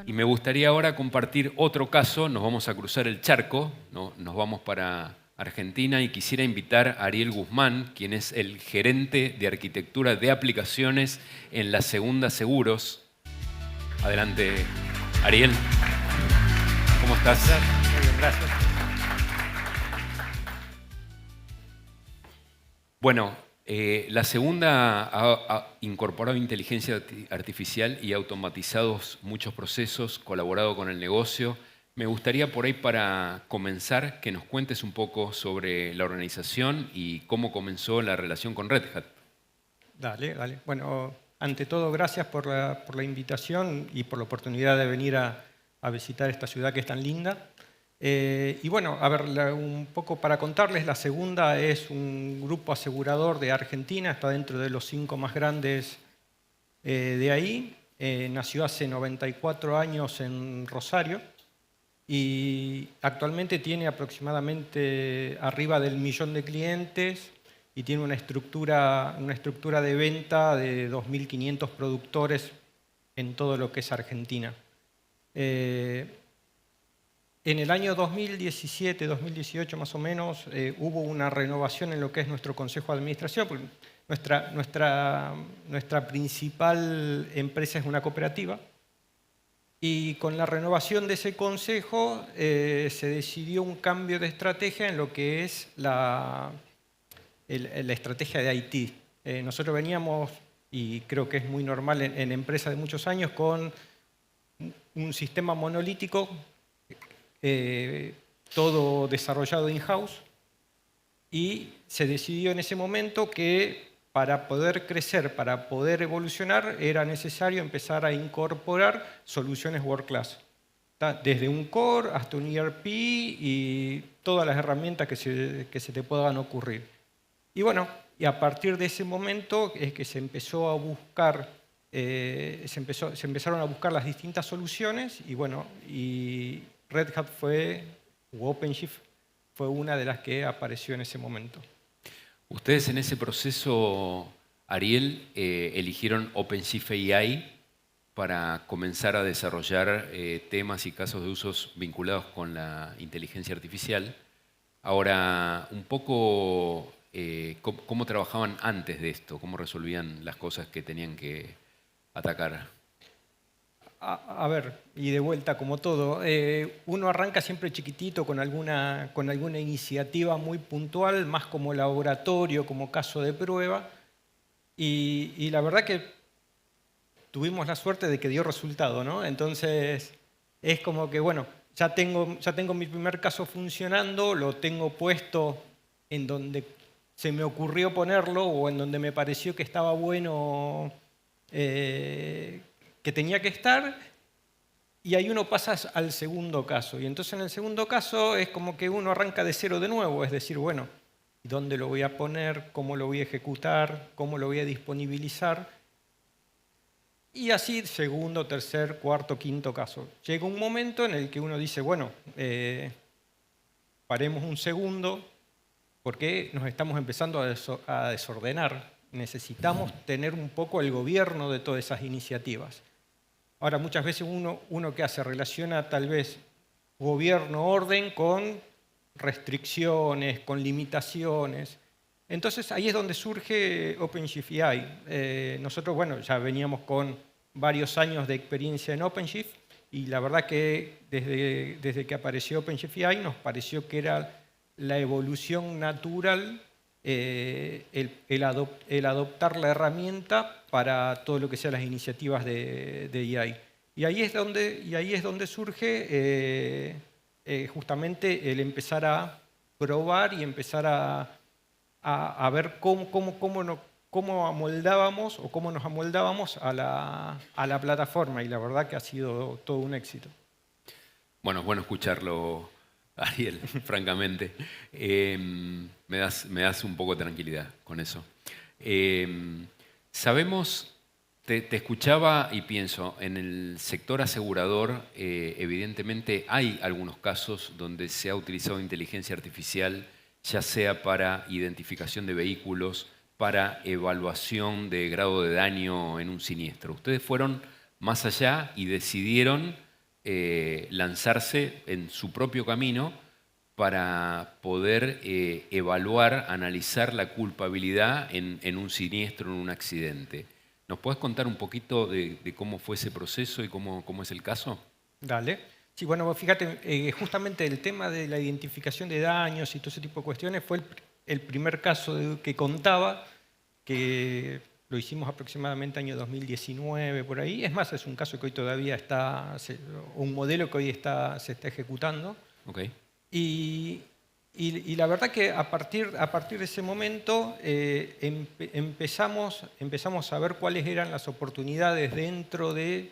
Y me gustaría ahora compartir otro caso. Nos vamos a cruzar el charco, ¿no? Nos vamos para Argentina y quisiera invitar a Ariel Guzmán, quien es el gerente de arquitectura de aplicaciones en la Segunda Seguros. Adelante, Ariel. ¿Cómo estás? Muy bien, gracias. Bueno, la Segunda ha incorporado inteligencia artificial y automatizados muchos procesos, colaborado con el negocio. Me gustaría por ahí para comenzar que nos cuentes un poco sobre la organización y cómo comenzó la relación con Red Hat. Dale. Bueno, ante todo, gracias por la invitación y por la oportunidad de venir a visitar esta ciudad que es tan linda. Y bueno, a ver, un poco para contarles, la Segunda es un grupo asegurador de Argentina, está dentro de los 5 más grandes de ahí. Nació hace 94 años en Rosario y actualmente tiene aproximadamente arriba del 1.000.000 de clientes y tiene una estructura de venta de 2.500 productores en todo lo que es Argentina. En el año 2017, 2018 más o menos, hubo una renovación en lo que es nuestro consejo de administración, porque nuestra principal empresa es una cooperativa, y con la renovación de ese consejo se decidió un cambio de estrategia en lo que es la estrategia de IT. Nosotros veníamos, y creo que es muy normal en empresas de muchos años, con un sistema monolítico, todo desarrollado in-house, y se decidió en ese momento que para poder crecer, para poder evolucionar, era necesario empezar a incorporar soluciones world class. Desde un core hasta un ERP y todas las herramientas que se te puedan ocurrir. Y bueno, y a partir de ese momento es que se empezó a buscar, se empezaron a buscar las distintas soluciones y bueno, y Red Hat o OpenShift fue una de las que apareció en ese momento. Ustedes en ese proceso, Ariel, eligieron OpenShift AI para comenzar a desarrollar temas y casos de usos vinculados con la inteligencia artificial. Ahora, un poco, ¿cómo trabajaban antes de esto? ¿Cómo resolvían las cosas que tenían que atacar? A ver, y de vuelta como todo, uno arranca siempre chiquitito con alguna iniciativa muy puntual, más como laboratorio, como caso de prueba, y la verdad que tuvimos la suerte de que dio resultado, ¿no? Entonces es como que, bueno, ya tengo mi primer caso funcionando, lo tengo puesto en donde se me ocurrió ponerlo o en donde me pareció que estaba bueno, que tenía que estar, y ahí uno pasa al segundo caso. Y entonces en el segundo caso es como que uno arranca de cero de nuevo, es decir, bueno, ¿dónde lo voy a poner? ¿Cómo lo voy a ejecutar? ¿Cómo lo voy a disponibilizar? Y así segundo, tercer, cuarto, quinto caso. Llega un momento en el que uno dice, bueno, paremos un segundo, porque nos estamos empezando a desordenar. Necesitamos tener un poco el gobierno de todas esas iniciativas. Ahora, muchas veces uno que hace relaciona tal vez gobierno, orden con restricciones, con limitaciones. Entonces ahí es donde surge OpenShift AI. Nosotros, bueno, ya veníamos con varios años de experiencia en OpenShift y la verdad que desde que apareció OpenShift AI nos pareció que era la evolución natural, el adoptar la herramienta para todo lo que sean las iniciativas de AI. Y ahí es donde surge justamente el empezar a probar y empezar a ver cómo amoldábamos o cómo nos amoldábamos a la plataforma. Y la verdad que ha sido todo un éxito. Bueno, es bueno escucharlo, Ariel, francamente. Me das un poco de tranquilidad con eso. Sabemos, te escuchaba y pienso, en el sector asegurador, evidentemente hay algunos casos donde se ha utilizado inteligencia artificial, ya sea para identificación de vehículos, para evaluación de grado de daño en un siniestro. Ustedes fueron más allá y decidieron lanzarse en su propio camino para poder evaluar, analizar la culpabilidad en un siniestro, en un accidente. ¿Nos podés contar un poquito de cómo fue ese proceso y cómo es el caso? Dale. Sí, bueno, vos fíjate, justamente el tema de la identificación de daños y todo ese tipo de cuestiones fue el primer caso que contaba, que lo hicimos aproximadamente año 2019, por ahí. Es más, es un caso que hoy todavía está, un modelo que hoy se está ejecutando. Okay. Y la verdad que a partir de ese momento empezamos a ver cuáles eran las oportunidades dentro del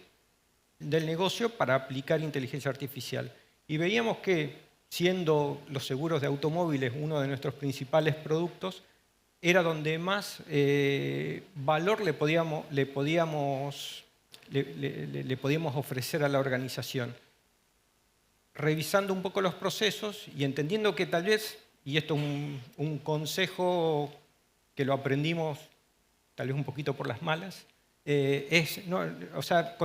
negocio para aplicar inteligencia artificial. Y veíamos que, siendo los seguros de automóviles uno de nuestros principales productos, era donde más valor le podíamos ofrecer a la organización. Revisando un poco los procesos y entendiendo que tal vez, y esto es un consejo que lo aprendimos tal vez un poquito por las malas,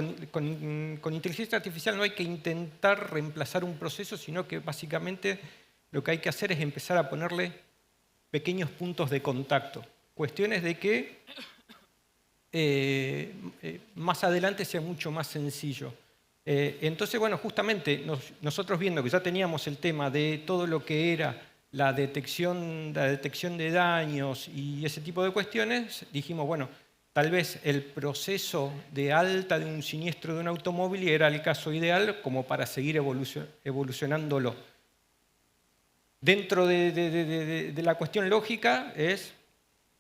con inteligencia artificial no hay que intentar reemplazar un proceso, sino que básicamente lo que hay que hacer es empezar a ponerle pequeños puntos de contacto, cuestiones de que más adelante sea mucho más sencillo. Entonces, bueno, justamente nosotros viendo que ya teníamos el tema de todo lo que era la detección de daños y ese tipo de cuestiones, dijimos, bueno, tal vez el proceso de alta de un siniestro de un automóvil era el caso ideal como para seguir evolucionándolo. Dentro de la cuestión lógica es,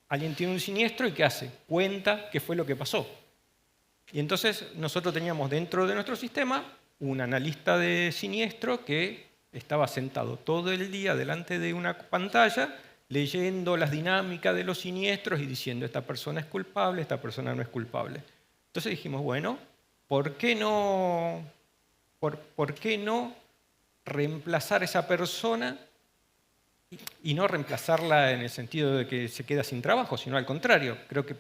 alguien tiene un siniestro y ¿qué hace? Cuenta qué fue lo que pasó. Y entonces nosotros teníamos dentro de nuestro sistema un analista de siniestro que estaba sentado todo el día delante de una pantalla leyendo las dinámicas de los siniestros y diciendo esta persona es culpable, esta persona no es culpable. Entonces dijimos, bueno, ¿por qué no reemplazar a esa persona y no reemplazarla en el sentido de que se queda sin trabajo, sino al contrario? Creo que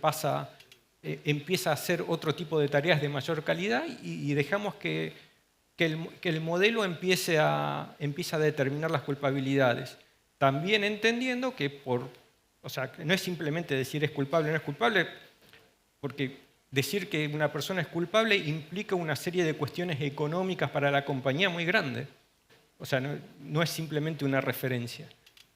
empieza a hacer otro tipo de tareas de mayor calidad y dejamos que el modelo empiece a determinar las culpabilidades. También entendiendo que no es simplemente decir es culpable o no es culpable, porque decir que una persona es culpable implica una serie de cuestiones económicas para la compañía muy grandes. O sea, no es simplemente una referencia.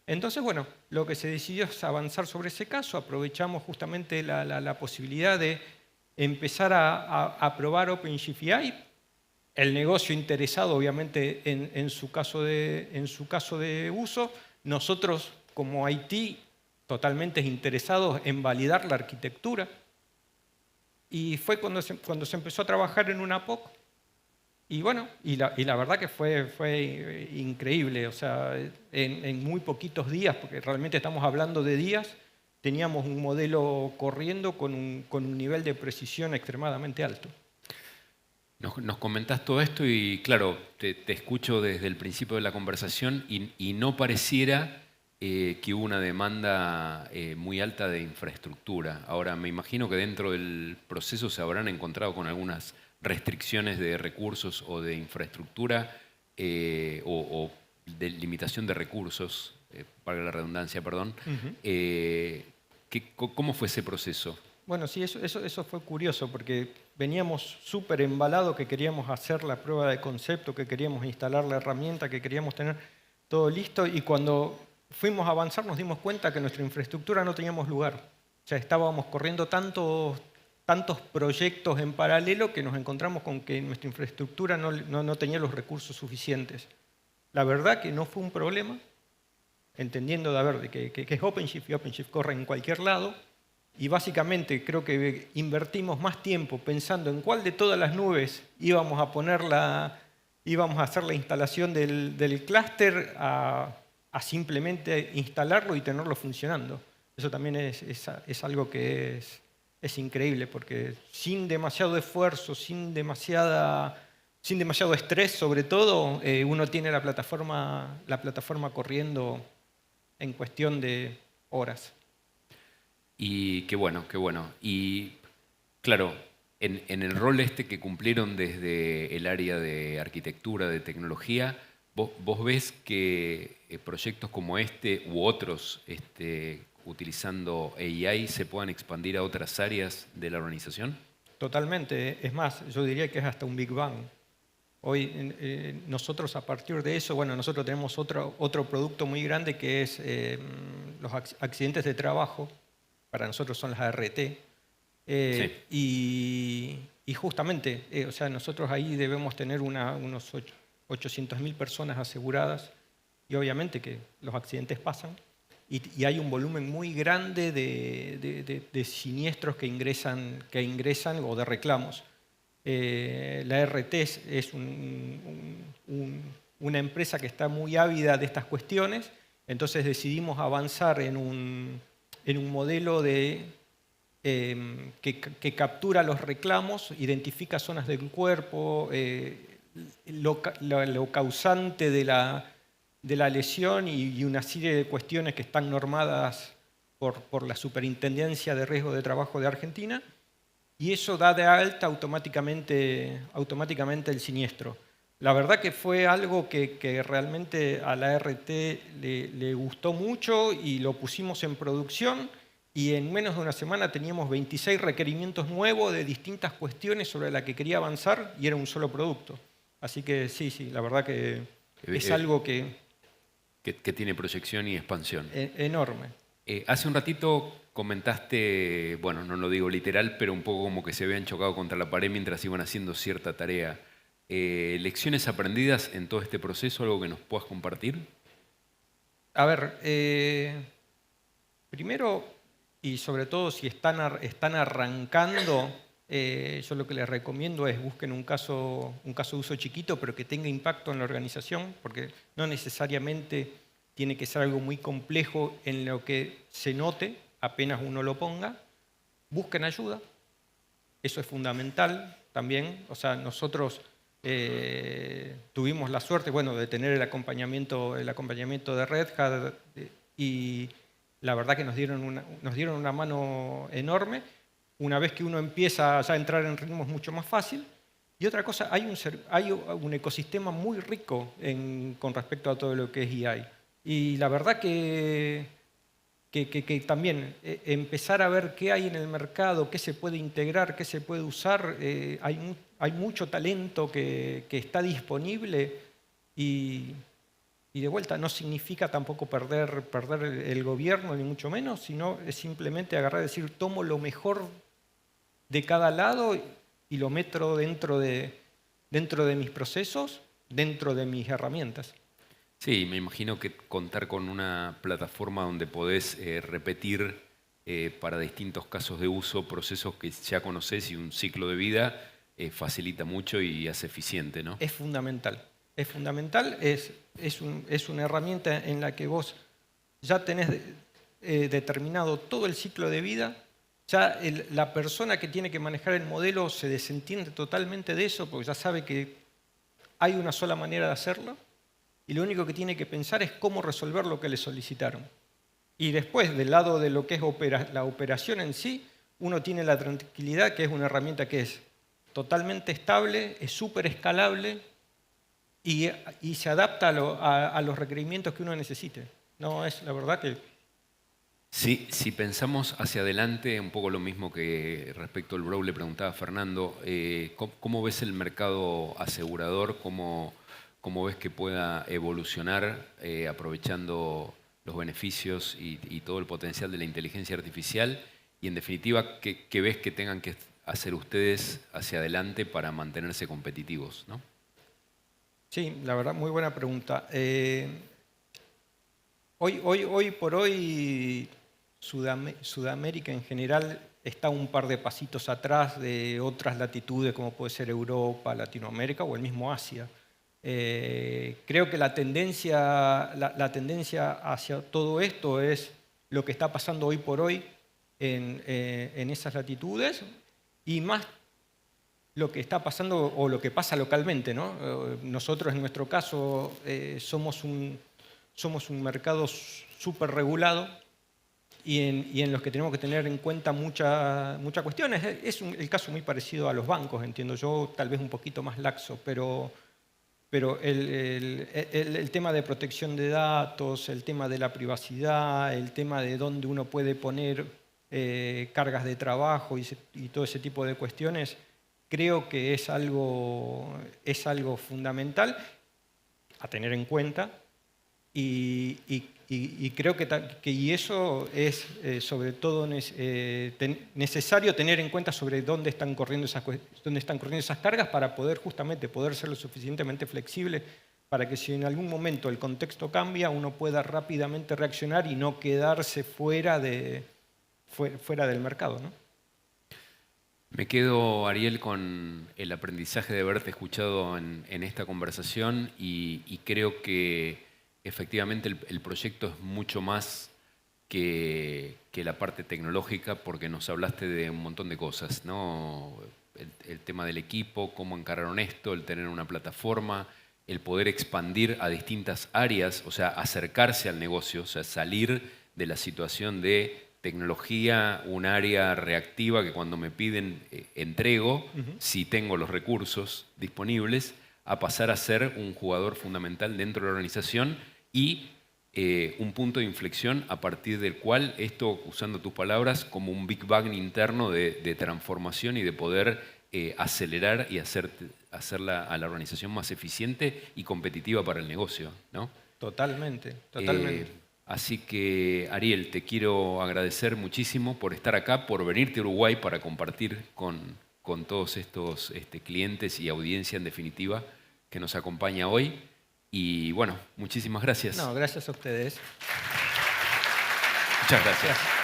Entonces, bueno, lo que se decidió es avanzar sobre ese caso. Aprovechamos justamente la posibilidad de empezar a probar OpenShift AI. El negocio interesado, obviamente, en su caso de uso. Nosotros, como IT, totalmente interesados en validar la arquitectura. Y fue cuando se empezó a trabajar en una POC. Y bueno, y la verdad que fue increíble, o sea, en muy poquitos días, porque realmente estamos hablando de días, teníamos un modelo corriendo con un nivel de precisión extremadamente alto. Nos comentás todo esto y claro, te escucho desde el principio de la conversación y no pareciera que hubo una demanda muy alta de infraestructura. Ahora, me imagino que dentro del proceso se habrán encontrado con algunas restricciones de recursos o de infraestructura o de limitación de recursos, para la redundancia, perdón. ¿Cómo fue ese proceso? Bueno, sí, eso fue curioso porque veníamos súper embalados que queríamos hacer la prueba de concepto, que queríamos instalar la herramienta, que queríamos tener todo listo y cuando fuimos a avanzar nos dimos cuenta que nuestra infraestructura no teníamos lugar. O sea, estábamos corriendo tantos proyectos en paralelo que nos encontramos con que nuestra infraestructura no tenía los recursos suficientes. La verdad que no fue un problema, entendiendo de que es OpenShift y OpenShift corre en cualquier lado. Y básicamente creo que invertimos más tiempo pensando en cuál de todas las nubes íbamos a hacer la instalación del clúster a simplemente instalarlo y tenerlo funcionando. Eso también es algo que es increíble, porque sin demasiado esfuerzo, sin demasiado estrés sobre todo, uno tiene la plataforma corriendo en cuestión de horas. Y qué bueno, qué bueno. Y claro, En el rol este que cumplieron desde el área de arquitectura, de tecnología, ¿vos ves que proyectos como este u otros utilizando AI se puedan expandir a otras áreas de la organización? Totalmente. Es más, yo diría que es hasta un Big Bang. Hoy nosotros a partir de eso, bueno, nosotros tenemos otro producto muy grande que es los accidentes de trabajo. Para nosotros son las ART. Sí. Y justamente, o sea, nosotros ahí debemos tener unos 800.000 personas aseguradas y obviamente que los accidentes pasan y hay un volumen muy grande de siniestros que ingresan o de reclamos. La RT es una empresa que está muy ávida de estas cuestiones, entonces decidimos avanzar en un modelo que captura los reclamos, identifica zonas del cuerpo, lo causante de la lesión y una serie de cuestiones que están normadas por la Superintendencia de Riesgo de Trabajo de Argentina, y eso da de alta automáticamente el siniestro. La verdad que fue algo que realmente a la RT le gustó mucho y lo pusimos en producción y en menos de una semana teníamos 26 requerimientos nuevos de distintas cuestiones sobre las que quería avanzar y era un solo producto. Así que sí, la verdad que es algo que tiene proyección y expansión. Enorme. Hace un ratito comentaste, bueno, no lo digo literal, pero un poco como que se habían chocado contra la pared mientras iban haciendo cierta tarea. ¿Lecciones aprendidas en todo este proceso, algo que nos puedas compartir? A ver, primero y sobre todo si están arrancando, yo lo que les recomiendo es busquen un caso de uso chiquito, pero que tenga impacto en la organización, porque no necesariamente tiene que ser algo muy complejo en lo que se note apenas uno lo ponga. Busquen ayuda, eso es fundamental también. O sea, nosotros tuvimos la suerte, bueno, de tener el acompañamiento de Red Hat y la verdad que nos dieron una mano enorme. Una vez que uno empieza ya a entrar en ritmo es mucho más fácil. Y otra cosa, hay un ecosistema muy rico con respecto a todo lo que es AI. Y la verdad que también empezar a ver qué hay en el mercado, qué se puede integrar, qué se puede usar. Hay mucho talento que está disponible y de vuelta no significa tampoco perder el gobierno, ni mucho menos, sino es simplemente agarrar y decir, tomo lo mejor de cada lado y lo meto dentro de mis procesos, dentro de mis herramientas. Sí, me imagino que contar con una plataforma donde podés repetir para distintos casos de uso procesos que ya conocés y un ciclo de vida facilita mucho y hace eficiente, ¿no? Es fundamental. Es fundamental, es una herramienta en la que vos ya tenés determinado todo el ciclo de vida, ya la persona que tiene que manejar el modelo se desentiende totalmente de eso porque ya sabe que hay una sola manera de hacerlo y lo único que tiene que pensar es cómo resolver lo que le solicitaron. Y después, del lado de lo que es la operación en sí, uno tiene la tranquilidad que es una herramienta que es totalmente estable, es súper escalable y se adapta a los requerimientos que uno necesite. No, es la verdad que... Sí, si pensamos hacia adelante, un poco lo mismo que respecto al Brow le preguntaba a Fernando, ¿cómo ves el mercado asegurador? ¿Cómo ves que pueda evolucionar aprovechando los beneficios y todo el potencial de la inteligencia artificial? Y en definitiva, ¿qué ves que tengan que hacer ustedes hacia adelante para mantenerse competitivos, ¿no? Sí, la verdad, muy buena pregunta. Hoy por hoy, Sudamérica en general está un par de pasitos atrás de otras latitudes como puede ser Europa, Latinoamérica o el mismo Asia. Creo que la tendencia hacia todo esto es lo que está pasando hoy por hoy en esas latitudes y más lo que está pasando o lo que pasa localmente, ¿no? Nosotros en nuestro caso somos un mercado súper regulado y en los que tenemos que tener en cuenta muchas cuestiones. Es el caso muy parecido a los bancos, entiendo yo, tal vez un poquito más laxo, pero el tema de protección de datos, el tema de la privacidad, el tema de dónde uno puede poner cargas de trabajo y todo ese tipo de cuestiones, creo que es algo fundamental a tener en cuenta y creo que eso es sobre todo necesario tener en cuenta sobre dónde están corriendo esas cargas para poder justamente poder ser lo suficientemente flexible para que si en algún momento el contexto cambia, uno pueda rápidamente reaccionar y no quedarse fuera del mercado, ¿no? Me quedo, Ariel, con el aprendizaje de haberte escuchado en esta conversación y creo que efectivamente el proyecto es mucho más que la parte tecnológica porque nos hablaste de un montón de cosas, ¿no? El tema del equipo, cómo encararon esto, el tener una plataforma, el poder expandir a distintas áreas, o sea, acercarse al negocio, o sea, salir de la situación de tecnología, un área reactiva que cuando me piden entrego, si tengo los recursos disponibles, a pasar a ser un jugador fundamental dentro de la organización y un punto de inflexión a partir del cual esto, usando tus palabras, como un Big Bang interno de transformación y de poder acelerar y hacerla a la organización más eficiente y competitiva para el negocio, ¿no? Totalmente, totalmente. Así que, Ariel, te quiero agradecer muchísimo por estar acá, por venirte a Uruguay para compartir con todos estos clientes y audiencia, en definitiva, que nos acompaña hoy. Y bueno, muchísimas gracias. No, gracias a ustedes. Muchas gracias.